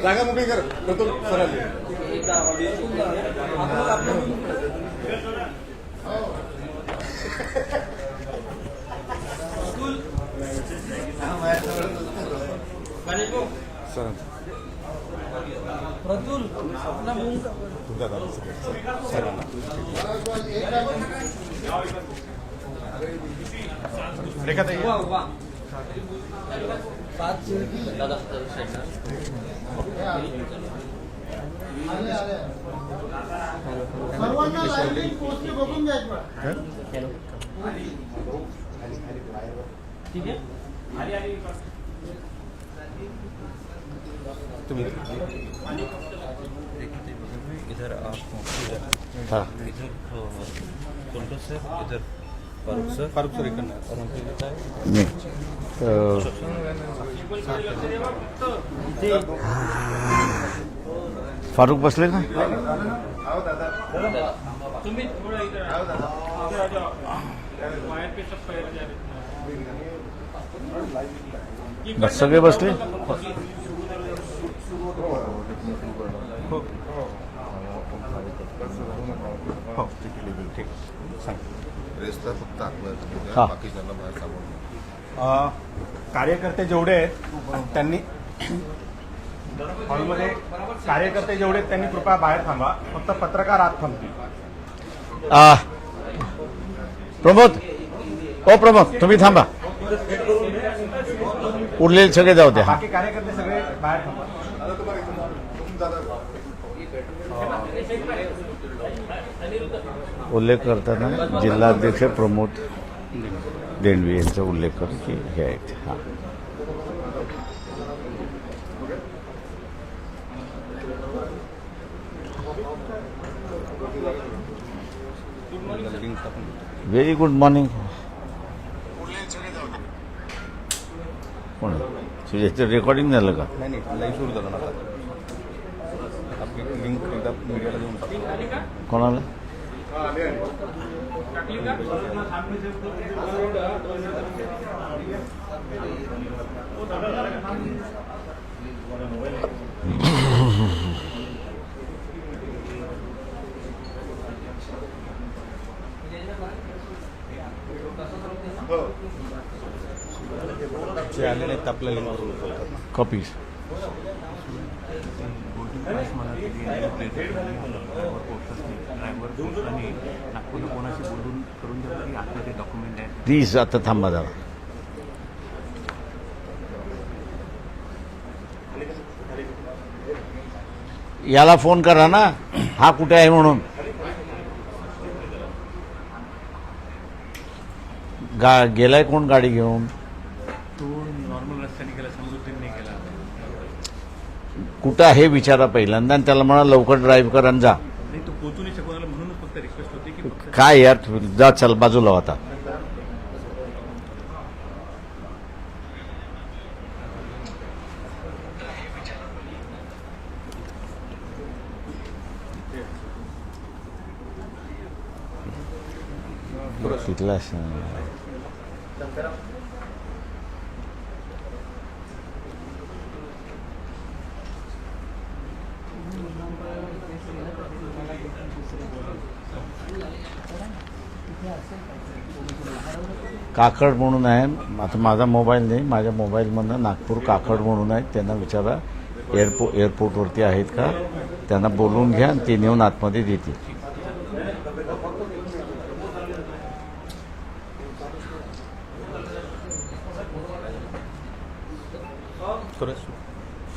जागा मोकळी कर प्रथम सरांनी. सर प्रतुल अपना मुंह तुमच्या सरांना रेखा ताई सर्वांना लाईव्ह पोस्ट बघून घ्यायचं. ठीक आहे. इधर आप हाँ इधर कुंटू सर इधर फारूक सर इकडनं और हमको बताए नहीं फारूक बसले ना. तुम्ही थोडं इधर आओ दादा. बस सगळे बसले. रेस्टला फक्त हा. बाकीच्यांना बाहेर सामोरं. कार्यकर्ते जेवढे आहेत त्यांनी हॉलमध्ये कार्यकर्ते जेवढे आहेत त्यांनी कृपया बाहेर थांबा. फक्त पत्रकार आत थांबतील. प्रमोद ओ प्रमोद तुम्ही थांबा. उरलेले सगळे जाऊ द्या. बाकी कार्यकर्ते सगळे बाहेर थांबा. उल्लेख करताना जिल्हाध्यक्ष प्रमोद देंडवे यांचा उल्लेख करू की हे आहेत. हां व्हेरी गुड मॉर्निंग. कोण तुझ्या रेकॉर्डिंग झालं का? नाही लाईव्ह सुरू झालं ना आता. आपली लिंक एकदा मीडियाला देऊन टाकू. कोणाला? जे आले नाहीत आपल्या लिंकवरून बोलतात ना. कॉपीज नागपूरला कोणाशी बोलून करून द्या की आता ते डॉक्युमेंट आहे. प्लीज आता थांबा जरा. याला फोन करा ना हा कुठे आहे म्हणून. गेलाय कोण गाडी घेऊन? तो नॉर्मल रस्त्याने गेला, समृद्धीने गेला. कुठं आहे विचारा पहिल्यांदा आणि त्याला म्हणा लवकर ड्राईव्ह कर आणि जा. नाही तो पोहोचू नाही शकतो म्हणूनच फक्त रिक्वेस्ट होती की काय यार जा चल बाजूला हो आता. तिथला काकड म्हणून आहे. आता माझा मोबाईल नाही, माझ्या मोबाईलमधनं नागपूर काकड म्हणून आहे. त्यांना विचारा एअरपोर्टवरती आहेत का, त्यांना बोलवून घ्या आणि ते नेऊन आतमध्ये देतील.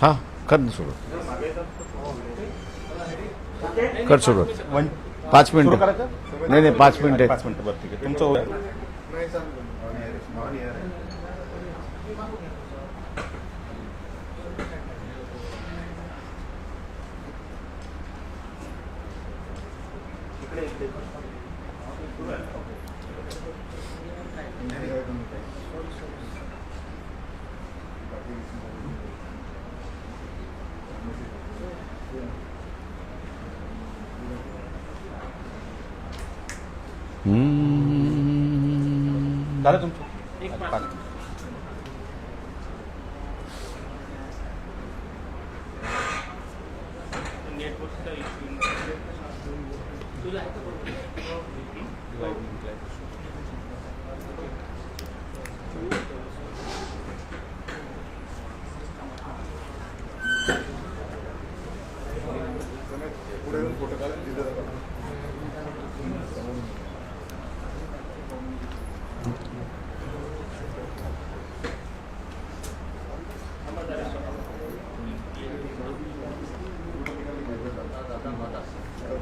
हां कर ना सुरुवात. कर सुरुवात. 5 मिनिटं. नाही 5 मिनिटं. 5 मिनिटं बरं ठीक आहे. तुमचं झालं तुमचं? नेटवर्कचा इश्यू तुला आहे का?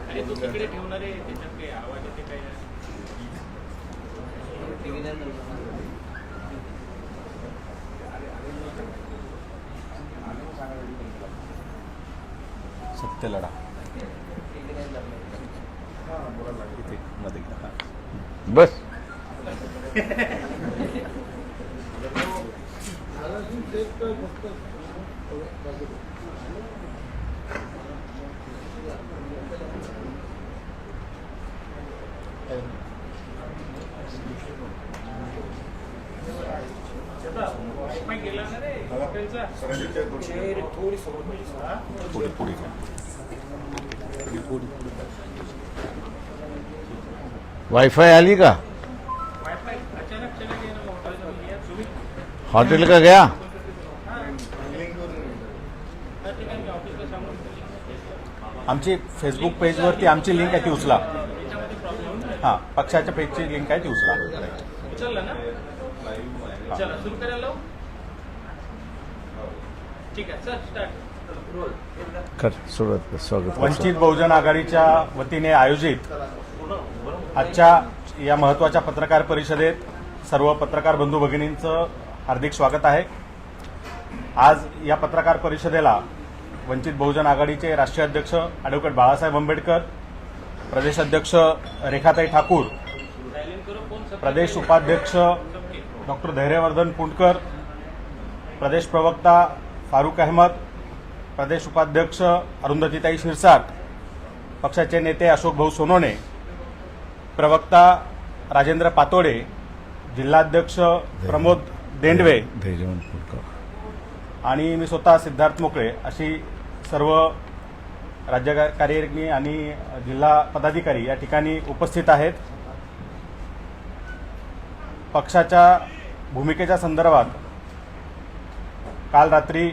आणि तू तिकडे ठेवणार आहे त्याच्यात काही आवाज येते काय सत्य लढा इथे मध्ये हा. बस वायफाय गेला ना रे हॉटेलचा पुढे पुढे घ्या. वाईफाई आली का? वायफाय अचानक चला गया ना हॉटेल में सुमित हॉटेल का गया? हर ठिकाणी मी ऑफिसला सांगून आमची फेसबुक पेजवरती आमची लिंक आहे ती उचला. त्याच्यामध्ये प्रॉब्लेम हां, पक्षाच्या पेजची लिंक आहे ती उचला. उचलला ना चला सुरू करायला लावू ठीक आहे सर स्टार्ट कर सुरुवात कर. स्वागत वंचित बहुजन आघाडीच्या वतीने आयोजित आजच्या या महत्त्वाच्या पत्रकार परिषदेत सर्व पत्रकार बंधू भगिनींचं हार्दिक स्वागत आहे. आज या पत्रकार परिषदेला वंचित बहुजन आघाडीचे राष्ट्रीय अध्यक्ष ॲडव्होकेट बाळासाहेब आंबेडकर, प्रदेशाध्यक्ष रेखाताई ठाकूर, सायलेंट करो फोन प्रदेश उपाध्यक्ष डॉक्टर धैर्यवर्धन पुंडकर, प्रदेश प्रवक्ता फारूक अहमद, प्रदेश उपाध्यक्ष अरुंधतीताई शिरसाट, पक्षाचे नेते अशोक भाऊ सोनोने, प्रवक्ता राजेंद्र पातोडे, जिल्हाध्यक्ष प्रमोद देंडवे धैर्यवंत पुरकर. आणि मी स्वतः सिद्धार्थ मोकळे अशी सर्व राज्य कार्यकारिणी आणि जिल्हा पदाधिकारी या ठिकाणी उपस्थित आहेत. पक्षाच्या भूमिकेच्या संदर्भात काल रात्री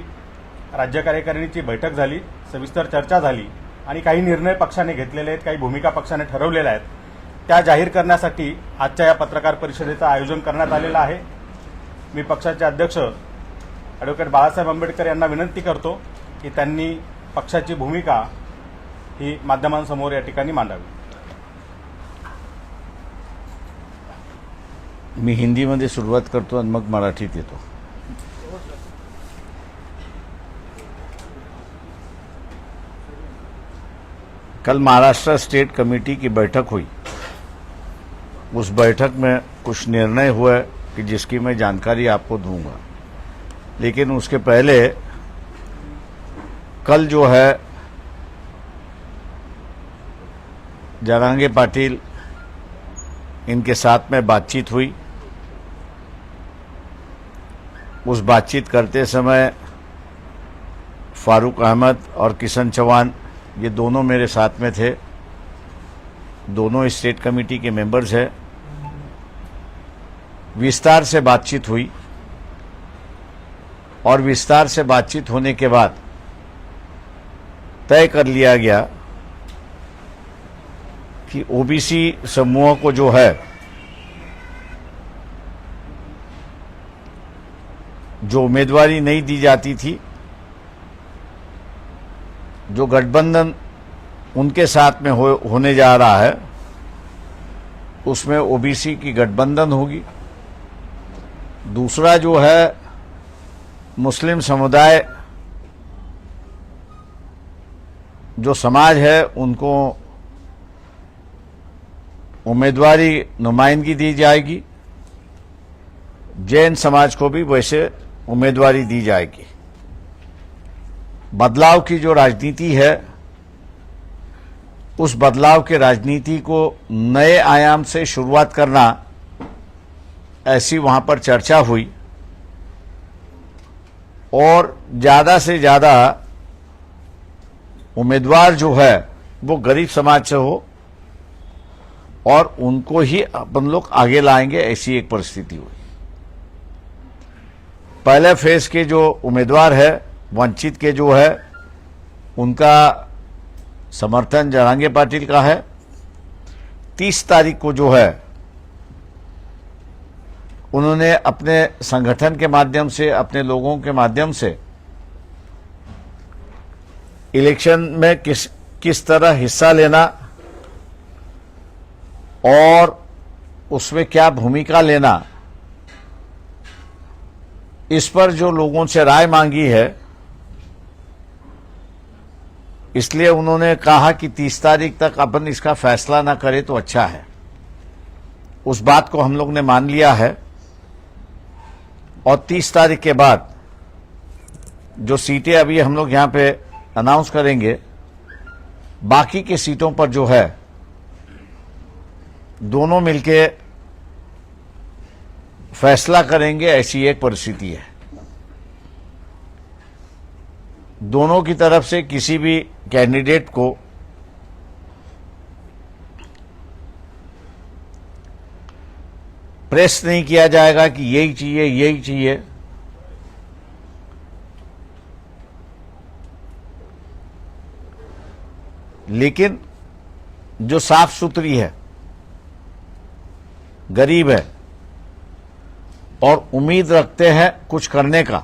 राज्य कार्यकारिणीची बैठक झाली, सविस्तर चर्चा झाली आणि काही निर्णय पक्षाने घेतलेले आहेत, काही भूमिका पक्षाने ठरवलेल्या आहेत, त्या जाहीर करण्यासाठी आजच्या या पत्रकार परिषदेचं आयोजन करण्यात आलेलं आहे. मी पक्षाचे अध्यक्ष ॲडव्होकेट बाळासाहेब आंबेडकर यांना विनंती करतो की त्यांनी पक्षाची भूमिका ही माध्यमांसमोर या ठिकाणी मांडावी. मी हिंदीमध्ये सुरुवात करतो आणि मग मराठीत येतो. कल महाराष्ट्र स्टेट कमेटी की बैठक हुई. उस बैठक में कुछ निर्णय हुए कि जिसकी मैं जानकारी आपको दूंगा, लेकिन उसके पहले कल जो है जरांगे पाटिल इनके साथ में बातचीत हुई. उस बातचीत करते समय फारूक अहमद और किशन चौहान ये दोनों मेरे साथ में थे. दोनों स्टेट कमेटी के मेंबर्स हैं. विस्तार से बातचीत हुई और विस्तार से बातचीत होने के बाद तय कर लिया गया कि ओबीसी समूह को जो है, जो उम्मीदवारी नहीं दी जाती थी, जो गठबंधन उनके साथ में होने जा रहा है, उसमें ओबीसी की गठबंधन होगी. दूसरा जो है मुस्लिम समुदाय जो समाज है उनको उम्मीदवारी नुमाइंदगी दी जाएगी. जैन समाज को भी वैसे उम्मीदवारी दी जाएगी. बदलाव की जो राजनीति है उस बदलाव के राजनीति को नए आयाम से शुरुआत करना, ऐसी वहां पर चर्चा हुई। और ज्यादा से ज्यादा उम्मीदवार जो है वो गरीब समाज से हो और उनको ही अपन लोग आगे लाएंगे, ऐसी एक परिस्थिति हुई। पहले फेज के जो उम्मीदवार है वंचित के जो है, उनका समर्थन जरांगे पाटिल का है। 30 तारीख को जो है उन्होंने अपने संगठन के माध्यम से, अपने लोगों के माध्यम से इलेक्शन में किस तरह हिस्सा लेना और उसमें क्या भूमिका लेना, इस पर जो लोगों से राय मांगी है, इसलिए उन्होंने कहा कि 30 तारीख तक अपन इसका फैसला ना करें तो अच्छा है। उस बात को हम लोग ने मान लिया है और 30 तारीख के बाद जो सीटें अभी हम लोग यहां पे अनाउंस करेंगे, बाकी के सीटों पर जो है दोनों मिलके फैसला करेंगे, ऐसी एक परिस्थिति है। दोनों की तरफ से किसी भी कैंडिडेट को प्रेस नहीं किया जाएगा कि यही चाहिए, यही चाहिए। लेकिन जो साफ सुथरी है, गरीब है और उम्मीद रखते हैं कुछ करने का,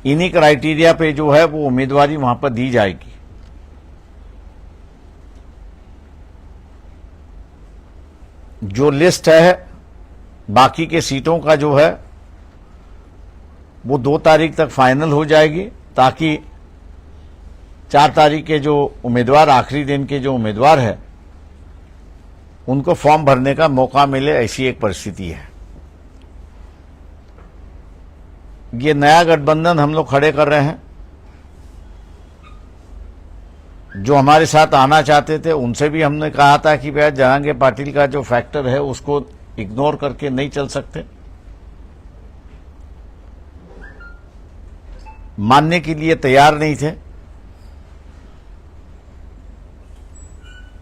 इन्हीं क्राइटेरिया पे जो है वो उम्मीदवारी वहां पर दी जाएगी। जो लिस्ट है बाकी के सीटों का जो है वो 2 तारीख तक फाइनल हो जाएगी, ताकि 4 तारीख के जो उम्मीदवार, आखिरी दिन के जो उम्मीदवार है, उनको फॉर्म भरने का मौका मिले, ऐसी एक परिस्थिति है। ये नया गठबंधन हम लोग खड़े कर रहे हैं। जो हमारे साथ आना चाहते थे उनसे भी हमने कहा था कि भैया जरांगे पाटिल का जो फैक्टर है उसको इग्नोर करके नहीं चल सकते। मानने के लिए तैयार नहीं थे।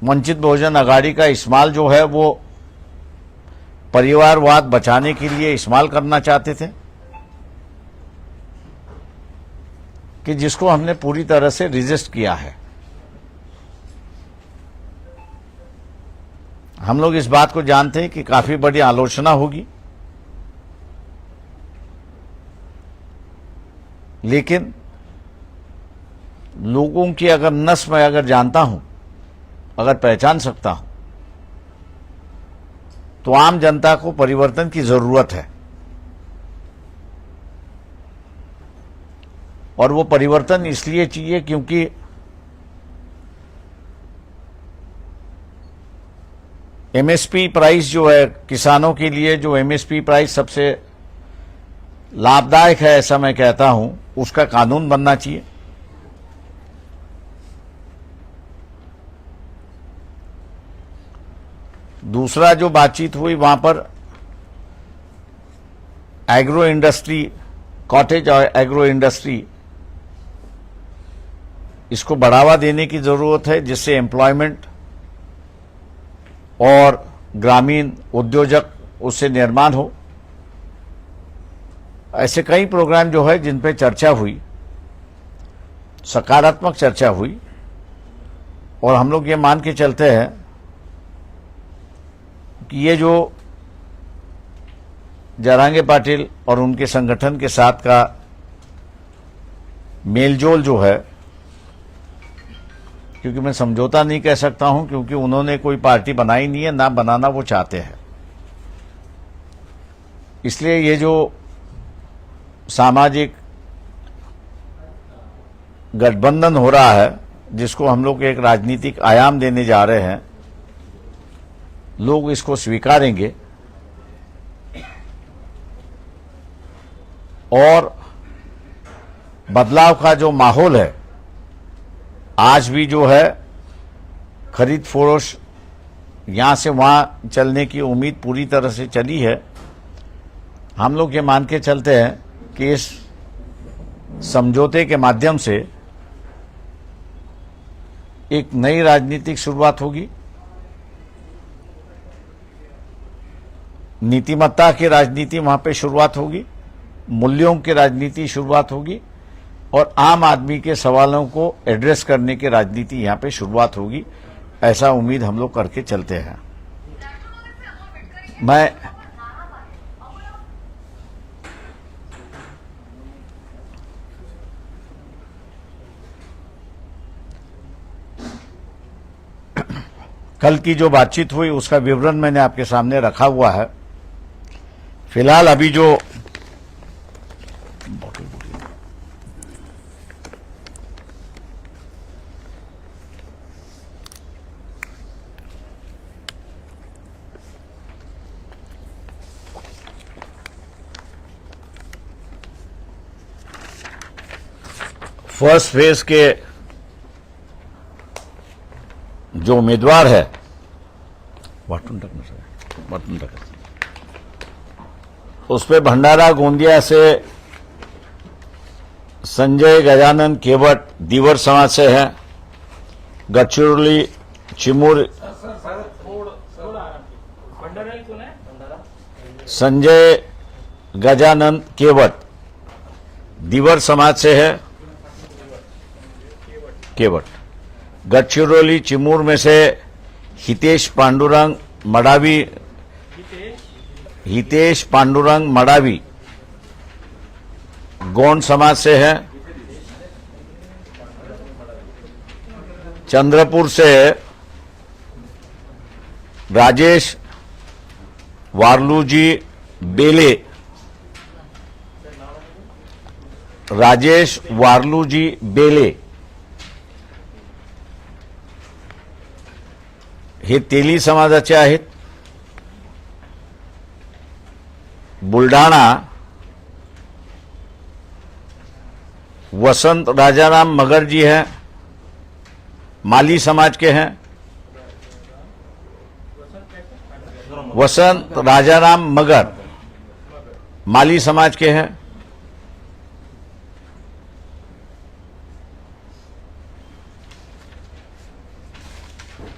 वंचित बहुजन आघाड़ी का इस्तेमाल जो है वो परिवारवाद बचाने के लिए इस्तेमाल करना चाहते थे, कि जिसको हमने पूरी तरह से रिजिस्ट किया है। हम लोग इस बात को जानते हैं कि काफी बड़ी आलोचना होगी, लेकिन लोगों की अगर नस में अगर जानता हूं, अगर पहचान सकता हूं, तो आम जनता को परिवर्तन की जरूरत है। और वो परिवर्तन इसलिए चाहिए क्योंकि एमएसपी प्राइस जो है किसानों के लिए, जो एमएसपी प्राइस सबसे लाभदायक है ऐसा मैं कहता हूं, उसका कानून बनना चाहिए। दूसरा जो बातचीत हुई वहां पर एग्रो इंडस्ट्री, कॉटेज और एग्रो इंडस्ट्री, इसको बढ़ावा देने की जरूरत है, जिससे एम्प्लॉयमेंट और ग्रामीण उद्योजक उससे निर्माण हो। ऐसे कई प्रोग्राम जो है जिन पे चर्चा हुई, सकारात्मक चर्चा हुई, और हम लोग ये मान के चलते हैं कि ये जो जरांगे पाटिल और उनके संगठन के साथ का मेलजोल जो है, क्योंकि मैं समझौता नहीं कह सकता हूं, क्योंकि उन्होंने कोई पार्टी बनाई नहीं है, ना बनाना वो चाहते हैं। इसलिए ये जो सामाजिक गठबंधन हो रहा है, जिसको हम लोग एक राजनीतिक आयाम देने जा रहे हैं, लोग इसको स्वीकारेंगे और बदलाव का जो माहौल है आज भी जो है खरीद फरोश यहाँ से वहाँ चलने की उम्मीद पूरी तरह से चली है। हम लोग ये मान के चलते हैं कि इस समझौते के माध्यम से एक नई राजनीतिक शुरुआत होगी, नीतिमत्ता की राजनीति वहां पे शुरुआत होगी, मूल्यों की राजनीति शुरुआत होगी और आम आदमी के सवालों को एड्रेस करने की राजनीति यहां पे शुरुआत होगी। ऐसा उम्मीद हम लोग करके चलते हैं। मैं कल की जो बातचीत हुई उसका विवरण मैंने आपके सामने रखा हुआ है। फिलहाल अभी जो फर्स्ट फेज के जो उम्मीदवार है उस पे भंडारा गोंदिया से संजय गजानन केवट दीवर समाज से है, गढ़चिरौली चिमूर संजय गजानन केवट दीवर समाज से है, केवट। गढ़चिरौली चिमूर में से हितेश पांडुरंग मडावी गौंड समाज से है। चंद्रपुर से राजेश वार्लूजी बेले हे तेली समाजाचे आहेत। बुलढाणा वसंत राजाराम मगर जी हैं, माली समाज के हैं। वसंत राजाराम मगर माली समाज के हैं।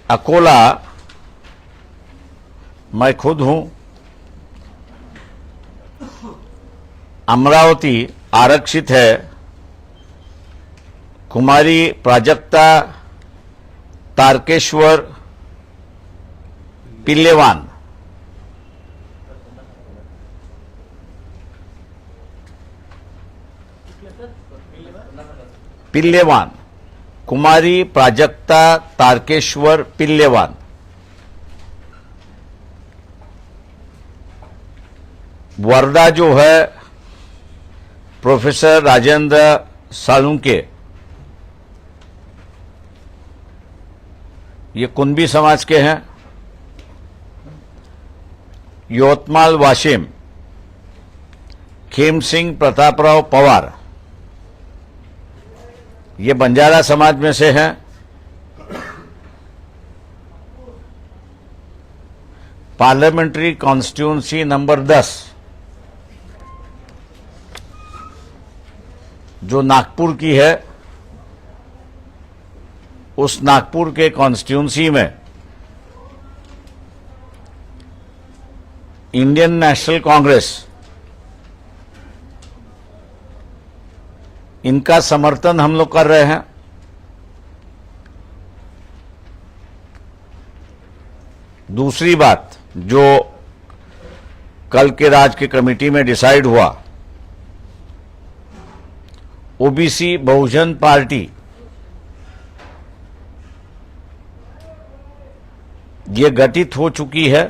अकोला मैं खुद हूं। अमरावती आरक्षित है, कुमारी प्राजक्ता तारकेश्वर पिल्लेवान कुमारी प्राजक्ता तारकेश्वर पिल्लेवान। वर्धा जो है प्रोफेसर राजेंद्र सालुंके, ये कुंभी समाज के हैं। यवतमाल वाशिम खेम सिंह प्रतापराव पवार, ये बंजारा समाज में से हैं। पार्लियामेंट्री कॉन्स्टिट्यूंसी नंबर 10 जो नागपुर की है, उस नागपुर के कॉन्स्टिट्यूंसी में इंडियन नेशनल कांग्रेस इनका समर्थन हम लोग कर रहे हैं। दूसरी बात जो कल के राज्य की कमेटी में डिसाइड हुआ, ओबीसी बहुजन पार्टी ये गठित हो चुकी है।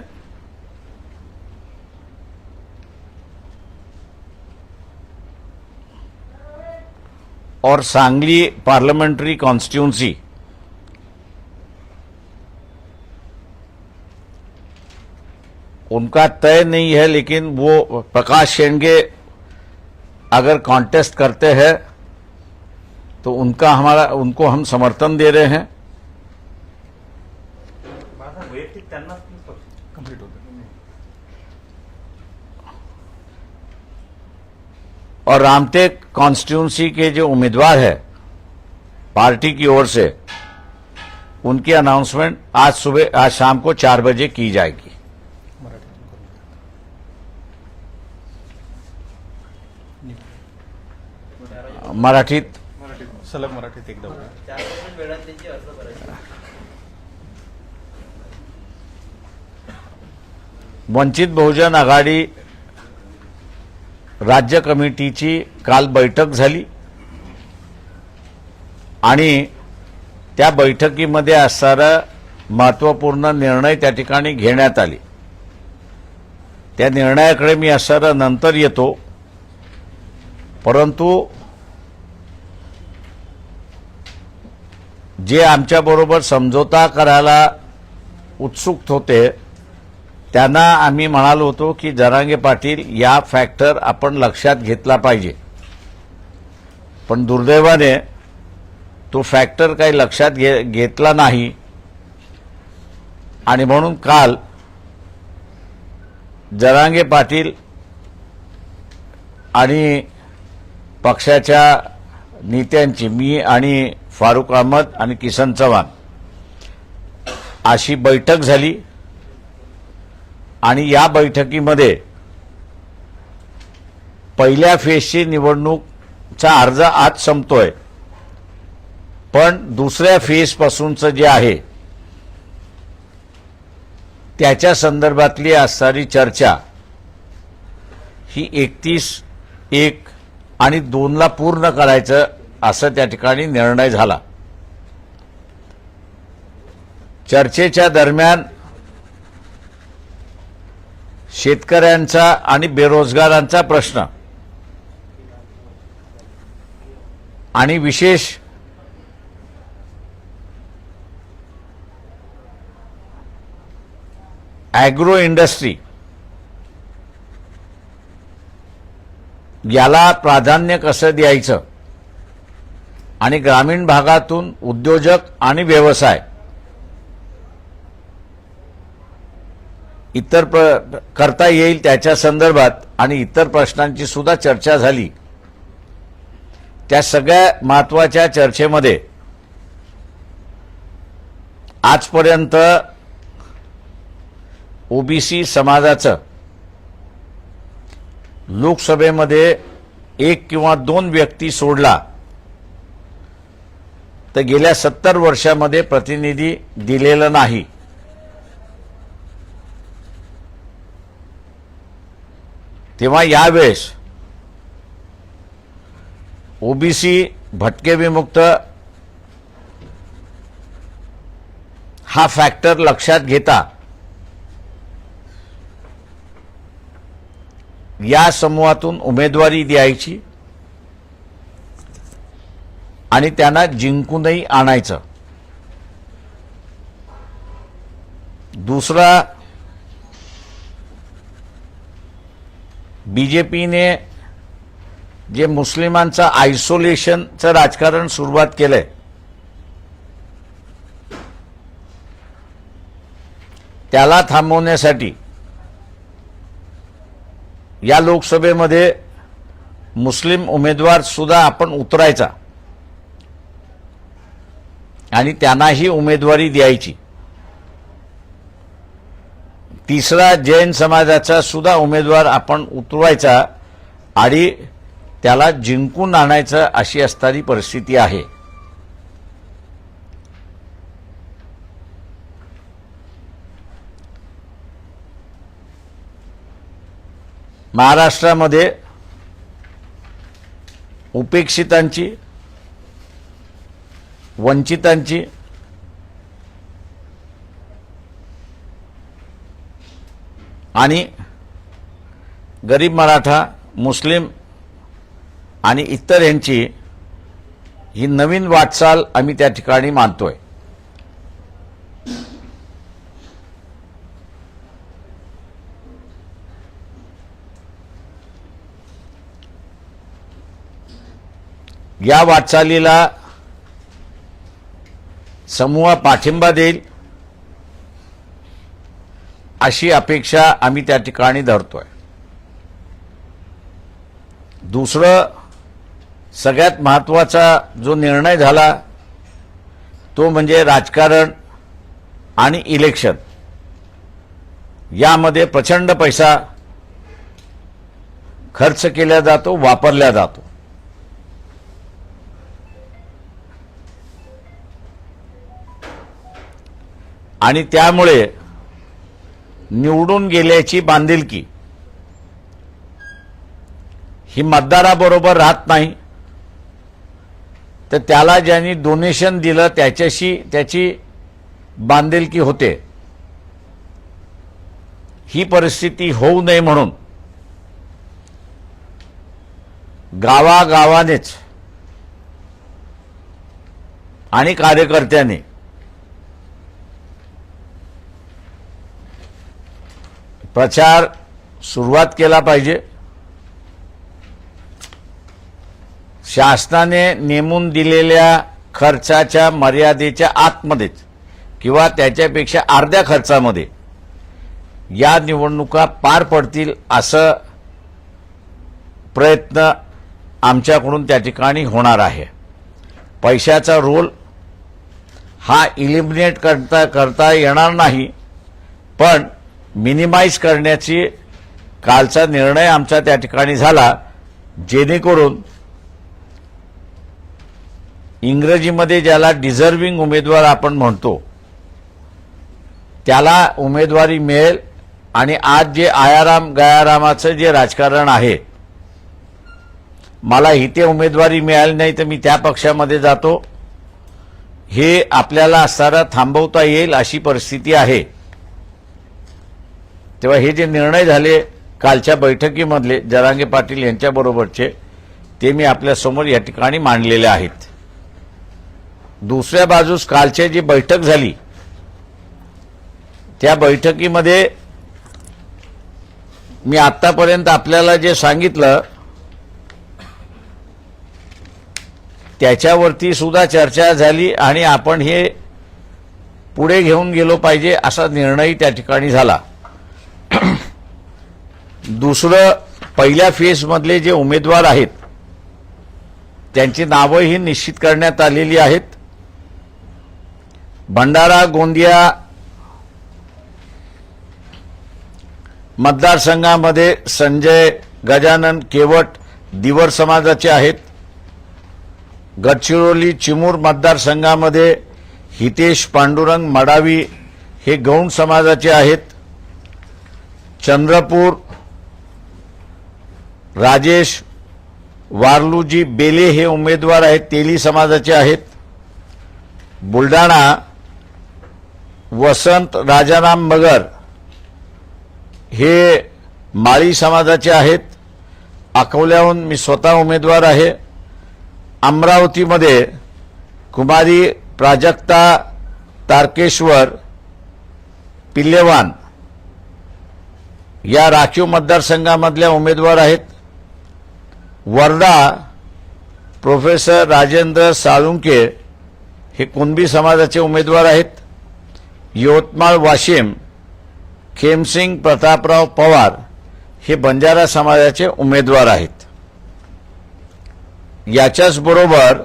और सांगली पार्लियामेंट्री कॉन्स्टिट्यूंसी उनका तय नहीं है, लेकिन वो प्रकाश शेंडगे अगर कॉन्टेस्ट करते हैं तो उनको हम समर्थन दे रहे हैं। और रामटेक कॉन्स्टिट्यूंसी के जो उम्मीदवार है पार्टी की ओर से, उनकी अनाउंसमेंट आज शाम को 4 बजे की जाएगी। मराठीत सलग मराठीत एकदा बोला. वंचित बहुजन आघाडी राज्य कमिटीची काल बैठक झाली आणि त्या बैठकीमध्ये असणारा महत्त्वपूर्ण निर्णय त्या ठिकाणी घेण्यात आले. त्या निर्णयाकडे मी असणारा नंतर येतो, परंतु जे आमच्याबरोबर समझोता करायला उत्सुक होते त्यांना आम्ही म्हणालो होतो की जरांगे पाटील या फॅक्टर आपण लक्षात घेतला पाहिजे, पण दुर्दैवाने तो फॅक्टर काही लक्षात घेतला नाही आणि म्हणून काल जरांगे पाटील आणि पक्षाच्या नेत्यांची, मी आणि फारुख अहमद आणि किसन चव्हाण अशी बैठक झाली आणि या बैठकीमध्ये पहिल्या फेजची निवडणूकचा अर्ज आज संपतोय, पण दुसऱ्या फेज पासूनचं जे आहे त्याच्या संदर्भातली असणारी चर्चा ही 31/1 आणि 2ला पूर्ण करायचं असं त्या ठिकाणी निर्णय झाला. चर्चेच्या दरम्यान शेतकऱ्यांचा आणि बेरोजगारांचा प्रश्न आणि विशेष ॲग्रो इंडस्ट्री याला प्राधान्य कसं द्यायचं आणि ग्रामीण भागातून उद्योजक आणि व्यवसाय इतर करता येईल त्याच्या संदर्भात आणि इतर प्रश्नांची सुद्धा चर्चा झाली. त्या सगळ्या महत्त्वाच्या चर्चेमध्ये आजपर्यंत ओबीसी समाजाचं लोकसभेमध्ये 1 किंवा 2 व्यक्ती सोडला तर गेल्या 70 वर्षामध्ये प्रतिनिधी दिलेला नाही. तेव्हा यावेळेस ओबीसी भटके विमुक्त हा फॅक्टर लक्षात घेता या समूहातून उमेदवारी द्यायची आणि त्यांना जिंकूनही आणायचं. दुसरा, बीजेपीने जे मुस्लिमांचं आयसोलेशनचं राजकारण सुरुवात केलंय त्याला थांबवण्यासाठी या लोकसभेमध्ये मुस्लिम उमेदवार सुद्धा आपण उतरायचा आणि त्यांनाही उमेदवारी द्यायची. तिसरा, जैन समाजाचा सुद्धा उमेदवार आपण उतरवायचा आणि त्याला जिंकून आणायचं अशी असणारी परिस्थिती आहे. महाराष्ट्रामध्ये उपेक्षितांची, वंचितांची आणि गरीब मराठा, मुस्लिम आणि इतर यांची ही नवीन वाटचाल आम्ही त्या ठिकाणी मानतोय. या वाटचालीला समूह पाठिंबा देईल अशी अपेक्षा आम्ही त्या ठिकाणी धरतोय. दुसरं सगळ्यात महत्त्वाचा जो निर्णय झाला तो म्हणजे राजकारण आणि इलेक्शन यामध्ये प्रचंड पैसा खर्च केला जातो, वापरला जातो. आणि त्यामुळे निवडून गेल्याची बांधिलकी ही मतदाराबरोबर राहत नाही, तर त्याला ज्यांनी डोनेशन दिलं त्याच्याशी त्याची बांधिलकी होते. ही परिस्थिती होऊ नये म्हणून गावागावानेच आणि कार्यकर्त्यांनी प्रचार सुरुवात केला पाहिजे. शासनाने नेमून दिलेल्या खर्चाच्या मर्यादेच्या आतमध्येच किंवा त्याच्यापेक्षा अर्ध्या खर्चामध्ये या निवडणुका पार पडतील असं प्रयत्न आमच्याकडून त्या ठिकाणी होणार आहे. पैशाचा रोल हा इलिमिनेट करता येणार नाही, पण मिनिमाइज करण्याची कालचा निर्णय आमचा त्या ठिकाणी झाला, जेणेकरून इंग्रजीमध्ये ज्याला डिझर्विंग उमेदवार आपण म्हणतो त्याला उमेदवारी मिळेल. आणि आज जे आयाराम गयारामाचं जे राजकारण आहे, मला इथे उमेदवारी मिळाली नाही तर मी त्या पक्षामध्ये जातो, हे आपल्याला असताना थांबवता येईल अशी परिस्थिती आहे. तेव्हा हे जे निर्णय झाले कालच्या बैठकीमधले जरांगे पाटील यांच्याबरोबरचे, ते मी आपल्यासमोर या ठिकाणी मांडलेले आहेत. दुसऱ्या बाजूस कालची जी बैठक झाली त्या बैठकीमध्ये मी आतापर्यंत आपल्याला जे सांगितलं त्याच्यावरती सुद्धा चर्चा झाली आणि आपण हे पुढे घेऊन गेलो पाहिजे असा निर्णय त्या ठिकाणी झाला. दुसरं, पहिल्या फेजमधले जे उमेदवार आहेत त्यांची नावंही निश्चित करण्यात आलेली आहेत. भंडारा गोंदिया मतदारसंघामध्ये संजय गजानन केवट दिवर समाजाचे आहेत. गडचिरोली चिमूर मतदारसंघामध्ये हितेश पांडुरंग मडावी हे गौंड समाजाचे आहेत. चंद्रपूर राजेश वारलूजी बेले हे उमेदवार आहेत, तेली समाजाचे आहेत. बुलढाणा वसंत राजाराम मगर हे माळी समाजाचे आहेत. अकोल्याहून मी स्वतः उमेदवार आहे. अमरावतीमध्ये कुमारी प्राजक्ता तारकेश्वर पिल्लेवान या राखीव मतदारसंघामधल्या उमेदवार आहेत. वर्धा प्रोफेसर राजेंद्र साळुंके हे कुणबी समाजाचे उमेदवार आहेत. यवतमाळ वाशिम खेमसिंग प्रतापराव पवार हे बंजारा समाजाचे उमेदवार आहेत. याच्याच बरोबर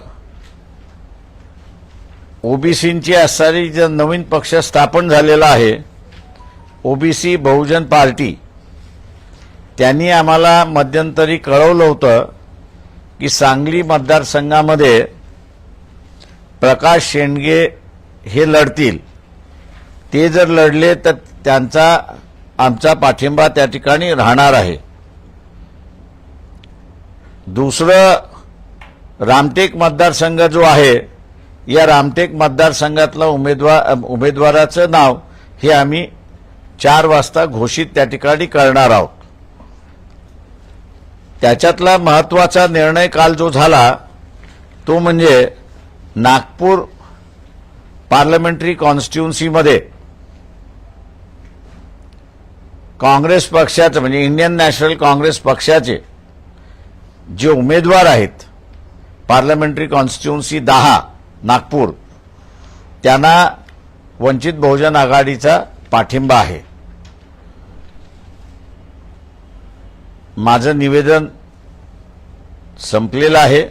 ओबीसींची असणारी जो नवीन पक्ष स्थापन झालेला आहे ओबीसी बहुजन पार्टी, त्यांनी आम्हाला मध्यंतरी कळवलं होतं की सांगली मतदारसंघामध्ये प्रकाश शेंडगे हे लढतील. ते जर लढले तर त्यांचा आमचा पाठिंबा त्या ठिकाणी राहणार आहे. दुसरं, रामटेक मतदारसंघ जो आहे या रामटेक मतदारसंघातला उमेदवाराचं नाव हे आम्ही 4 वाजता घोषित त्या ठिकाणी करणार आहोत. त्याच्यातला महत्त्वाचा निर्णय काल जो झाला तो म्हणजे नागपूर पार्लमेंटरी कॉन्स्टिट्युन्सीमध्ये काँग्रेस पक्षाचे म्हणजे इंडियन नॅशनल काँग्रेस पक्षाचे जे उमेदवार आहेत पार्लमेंटरी कॉन्स्टिट्युन्सी 10 नागपूर, त्यांना वंचित बहुजन आघाडीचा पाठिंबा आहे. माझं निवेदन संपलेला आहे.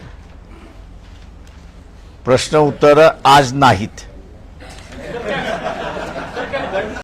प्रश्न उत्तर आज नाहीत.